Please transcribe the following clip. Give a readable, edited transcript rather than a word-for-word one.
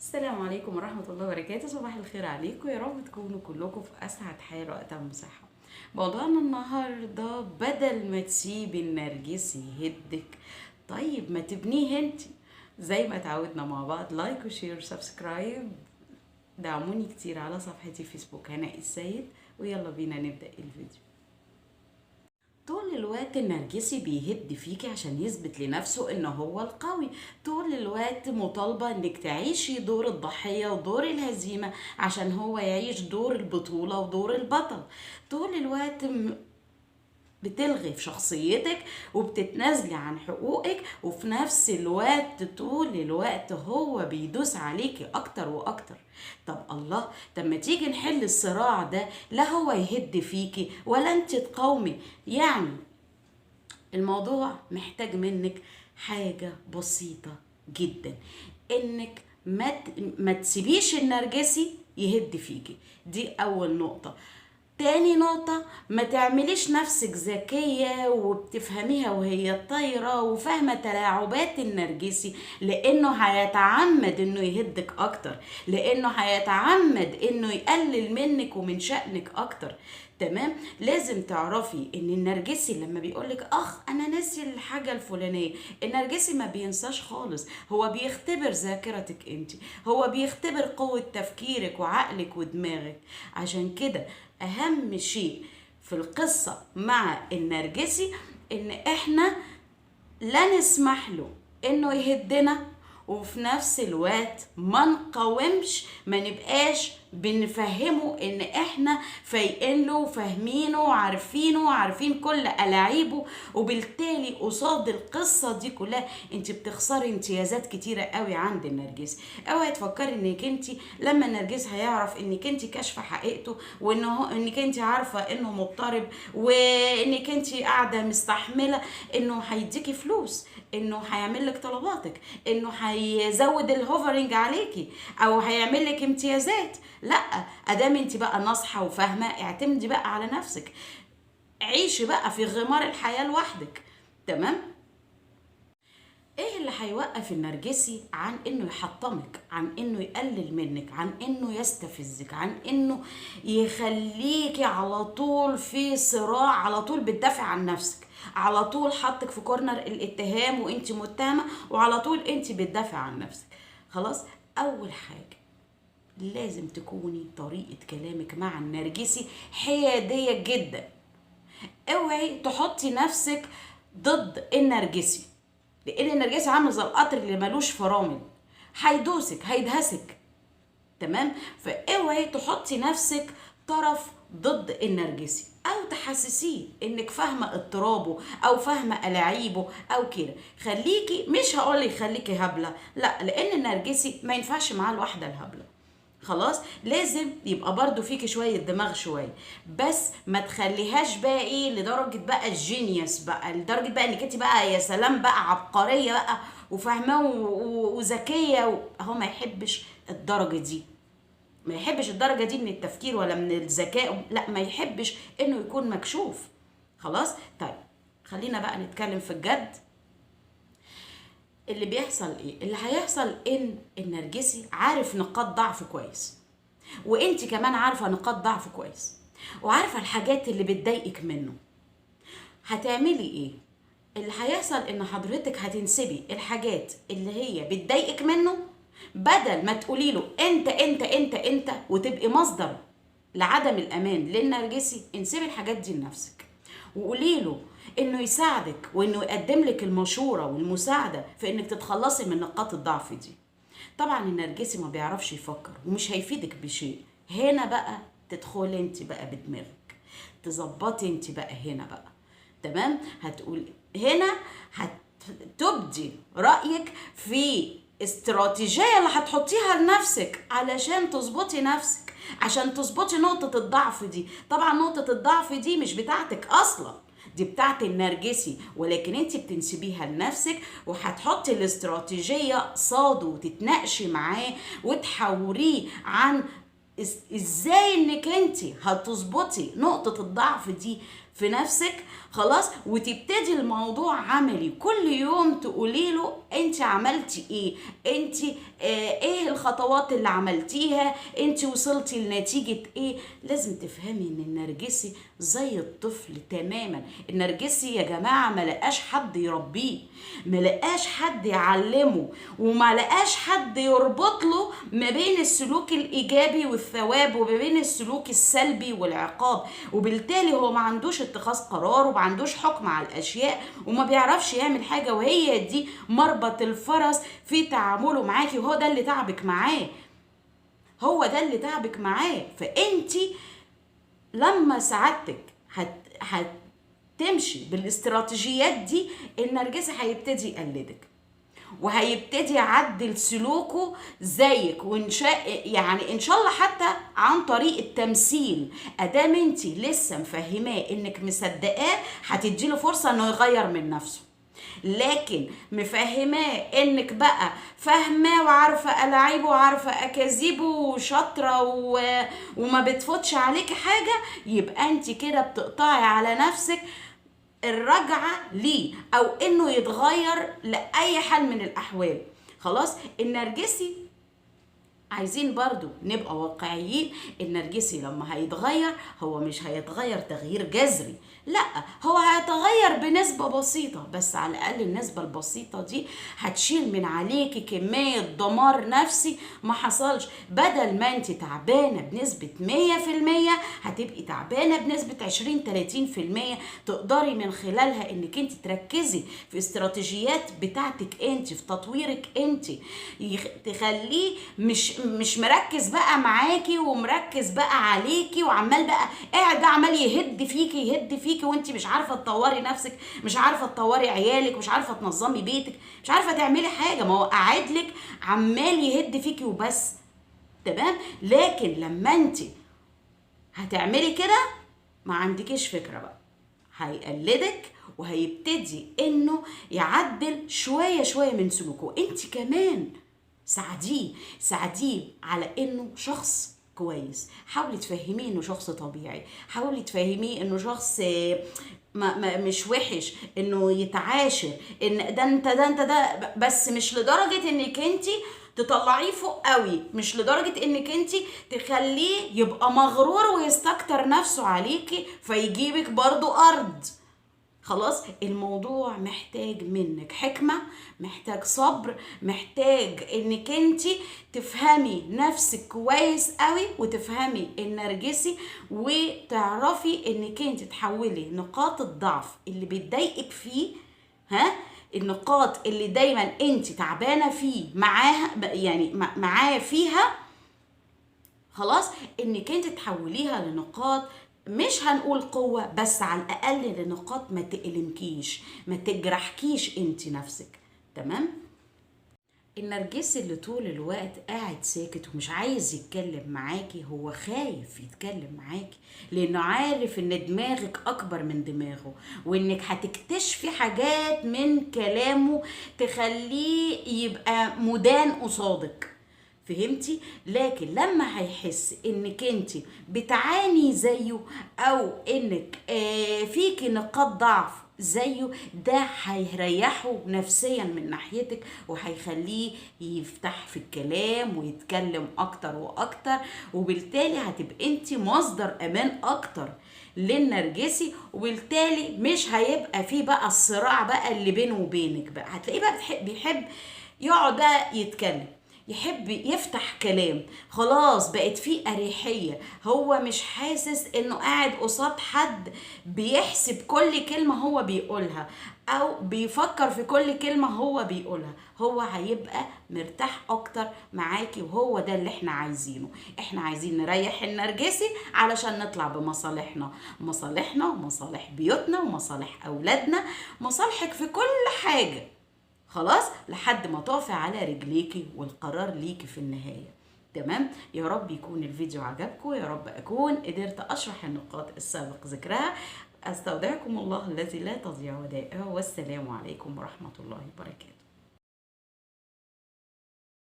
السلام عليكم ورحمة الله وبركاته. صباح الخير عليكم، يا رب تكونوا كلكم في أسعد حال وأتم صحة. موضوعنا النهاردة بدل ما تسيب النرجس يهدك، طيب ما تبنيه انت. زي ما تعودنا مع بعض، لايك وشير وسبسكرايب، دعموني كتير على صفحتي فيسبوك هناء السيد، ويلا بينا نبدأ الفيديو. طول الوقت النرجسي بيهد فيكي عشان يثبت لنفسه ان هو القوي، طول الوقت مطالبة انك تعيشي دور الضحية ودور الهزيمة عشان هو يعيش دور البطولة ودور البطل. طول الوقت بتلغي في شخصيتك وبتتنازلي عن حقوقك، وفي نفس الوقت طول الوقت هو بيدوس عليكي اكتر واكتر. طب الله، طب ما تيجي نحل الصراع ده، لا هو يهد فيكي ولا انت تقاومي. يعني الموضوع محتاج منك حاجة بسيطة جدا، انك ما تسيبيش النرجسي يهد فيكي. دي اول نقطة. تاني نقطة، ما تعمليش نفسك ذكية وبتفهميها وهي طايرة وفاهمة تلاعبات النرجسي، لانه هيتعمد انه يهدك اكتر، لانه هيتعمد انه يقلل منك ومن شأنك اكتر. تمام؟ لازم تعرفي ان النرجسي لما بيقولك انا ناسي الحاجة الفلانية، النرجسي ما بينساش خالص، هو بيختبر ذاكرتك انت، هو بيختبر قوة تفكيرك وعقلك ودماغك. عشان كده اهم شيء في القصة مع النرجسي ان احنا لا نسمح له انه يهدنا، وفي نفس الوقت ما نقاومش، ما نبقاش بنفهمه ان احنا فايقين له وفاهمينه وعارفينه وعارفين كل ألاعيبه. وبالتالي قصاد القصة دي كلها انت بتخسري امتيازات كتيرة قوي عند النرجسي. اوعي تفكري انك انت لما النرجس هيعرف انك انت كاشفة حقيقته، انك انت عارفة انه مضطرب، وانك انت قاعدة مستحملة، انه هيديكي فلوس، انه هيعمل لك طلباتك، انه هيزود الهوفرنج عليكي او هيعمل لك امتيازات. لا، ادام انت بقى ناصحه وفاهمه، اعتمدي بقى على نفسك، عيشي بقى في غمار الحياه لوحدك. تمام؟ ايه اللي هيوقف النرجسي عن انه يحطمك، عن انه يقلل منك، عن انه يستفزك، عن انه يخليكي على طول في صراع، على طول بتدافع عن نفسك، على طول حطك في كورنر الاتهام وانت متهمه، وعلى طول انت بتدافع عن نفسك؟ خلاص، اول حاجه لازم تكوني طريقه كلامك مع النرجسي حياديه جدا. اوعي تحطي نفسك ضد النرجسي، لان النرجسي عامل زي القطر اللي ملوش فرامل، هيدوسك هيدهسك. تمام؟ فاوعي تحطي نفسك طرف ضد النرجسي، او تحسسيه انك فاهمه اضطرابه او فاهمه الاعيبه او كده. خليكي، مش هقولك خليكي هبله، لا، لان النرجسي ما ينفعش معاه الواحده الهبله. خلاص، لازم يبقى برضو فيكي شوية دماغ شوية، بس ما تخليهاش بقى ايه لدرجة بقى الجينيوس، بقى لدرجة بقى انك انت بقى يا سلام بقى عبقرية بقى وفاهمة وذكية. هو ما يحبش الدرجة دي، ما يحبش الدرجة دي من التفكير ولا من الذكاء، لا، ما يحبش انه يكون مكشوف. خلاص، طيب خلينا بقى نتكلم في الجد. اللي بيحصل ايه؟ اللي هيحصل ان النرجسي عارف نقاط ضعف كويس، وانت كمان عارفه نقاط ضعف كويس، وعارفه الحاجات اللي بتضايقك منه. هتعملي ايه؟ اللي هيحصل ان حضرتك هتنسبي الحاجات اللي هي بتضايقك منه، بدل ما تقولي له انت وتبقي مصدر لعدم الامان للنرجسي. انسبي الحاجات دي لنفسك، وقولي له انه يساعدك وانه يقدم لك المشوره والمساعده في انك تتخلصي من نقاط الضعف دي. طبعا النرجسي ما بيعرفش يفكر ومش هيفيدك بشيء. هنا بقى تدخلي انت بقى بدماغك، تظبطي انت بقى هنا بقى. تمام؟ هتقول هنا، هتبدي رأيك في استراتيجية اللي هتحطيها لنفسك علشان تظبطي نفسك، عشان تظبطي نقطة الضعف دي. طبعا نقطة الضعف دي مش بتاعتك اصلا، دي بتاعت النرجسي، ولكن انت بتنسبيها لنفسك، وهتحطي الاستراتيجية صاد وتتناقشي معاه وتحوريه عن ازاي انك انت هتظبطي نقطة الضعف دي في نفسك، خلاص، وتبتدي الموضوع عملي. كل يوم تقولي له انت عملتي ايه، انت ايه الخطوات اللي عملتيها، انت وصلتي لنتيجة ايه. لازم تفهمي ان النرجسي زي الطفل تماما. النرجسي يا جماعة ما لقاش حد يربيه، ما لقاش حد يعلمه، وما لقاش حد يربط له ما بين السلوك الايجابي والثواب وما بين السلوك السلبي والعقاب. وبالتالي هو ما عندوش اتخاذ قرار وما عندوش حكم على الاشياء وما بيعرفش يعمل حاجة. وهي دي مربط الفرس في تعامله معاكي، وهو ده اللي تعبك معاه، هو ده اللي تعبك معاه. فانتي لما سعادتك هتمشي بالاستراتيجيات دي، النرجسي هيبتدي يقلدك وهيبتدي يعدل سلوكه زيك، يعني ان شاء الله حتى عن طريق التمثيل. ادام انتي لسه مفهماه انك مصدقاه، هتديله فرصه انه يغير من نفسه. لكن مفهماه انك بقى فاهماه وعارفه الاعيبه وعارفه اكاذيبه وشاطره وما بتفوتش عليكي حاجه، يبقى انت كده بتقطعي على نفسك الرجعه ليه او انه يتغير لاي حال من الاحوال. خلاص. النرجسي عايزين برضو نبقى واقعيين، النرجسي لما هيتغير هو مش هيتغير تغيير جذري، لا، هو هيتغير بنسبة بسيطة، بس على الأقل النسبة البسيطة دي هتشيل من عليكي كمية دمار نفسي ما حصلش. بدل ما انت تعبانة بنسبة 100%، هتبقي تعبانة بنسبة 20-30%، تقدري من خلالها انك انت تركزي في استراتيجيات بتاعتك انت، في تطويرك انت، تخليه مش مركز بقى معاكي ومركز بقى عليكي وعمال بقى قاعد بقى عمال يهد فيكي وانت مش عارفه تطوري نفسك، مش عارفه تطوري عيالك، مش عارفه تنظمي بيتك، مش عارفه تعملي حاجه. ما هو قاعد لك عمال يهد فيكي وبس. تمام. لكن لما انت هتعملي كده ما عندكيش فكره بقى، هيقلدك وهيبتدي انه يعدل شويه شويه من سلوكه. انت كمان ساعديه على انه شخص كويس، حاولي تفهميه انه شخص طبيعي، حاولي تفهميه انه شخص ما مش وحش، انه يتعاشر، ان ده بس مش لدرجة انك انتي تطلعيه فوق قوي، مش لدرجة انك انتي تخليه يبقى مغرور ويستكتر نفسه عليكي فيجيبك برضو ارض. خلاص. الموضوع محتاج منك حكمة، محتاج صبر، محتاج انك انتي تفهمي نفسك كويس قوي وتفهمي النرجسي وتعرفي انك انتي تحولي نقاط الضعف اللي بتضايقك فيه، النقاط اللي دايما انتي تعبانة فيه معاها، يعني معاه فيها، خلاص، انك انت تحوليها لنقاط مش هنقول قوة، بس على الأقل لنقاط ما تألمكيش، ما تجرحكيش انت نفسك. تمام. النرجسي اللي طول الوقت قاعد ساكت ومش عايز يتكلم معاكي، هو خايف يتكلم معاكي لانه عارف ان دماغك اكبر من دماغه، وانك هتكتشفي حاجات من كلامه تخليه يبقى مدان قصادك. فهمتي؟ لكن لما هيحس انك انت بتعاني زيه او انك فيكي نقاط ضعف زيه، ده هيريحه نفسيا من ناحيتك وهيخليه يفتح في الكلام ويتكلم اكتر واكتر، وبالتالي هتبقى انت مصدر امان اكتر للنرجسي، وبالتالي مش هيبقى فيه بقى الصراع بقى اللي بينه وبينك. بقى هتلاقيه بقى بيحب يقعد بقى يتكلم، يحب يفتح كلام، خلاص بقت فيه أريحية. هو مش حاسس انه قاعد قصاد حد بيحسب كل كلمة هو بيقولها او بيفكر في كل كلمة هو بيقولها. هو هيبقى مرتاح اكتر معاكي، وهو ده اللي احنا عايزينه. احنا عايزين نريح النرجسي علشان نطلع بمصالحنا، ومصالح بيوتنا ومصالح اولادنا، مصالحك في كل حاجة، خلاص، لحد ما تقفي على رجليكي والقرار ليكي في النهاية. تمام. يا رب يكون الفيديو عجبكم، يا رب أكون قدرت أشرح النقاط السابق ذكرها. أستودعكم الله الذي لا تضيع ودائعه، والسلام عليكم ورحمة الله وبركاته.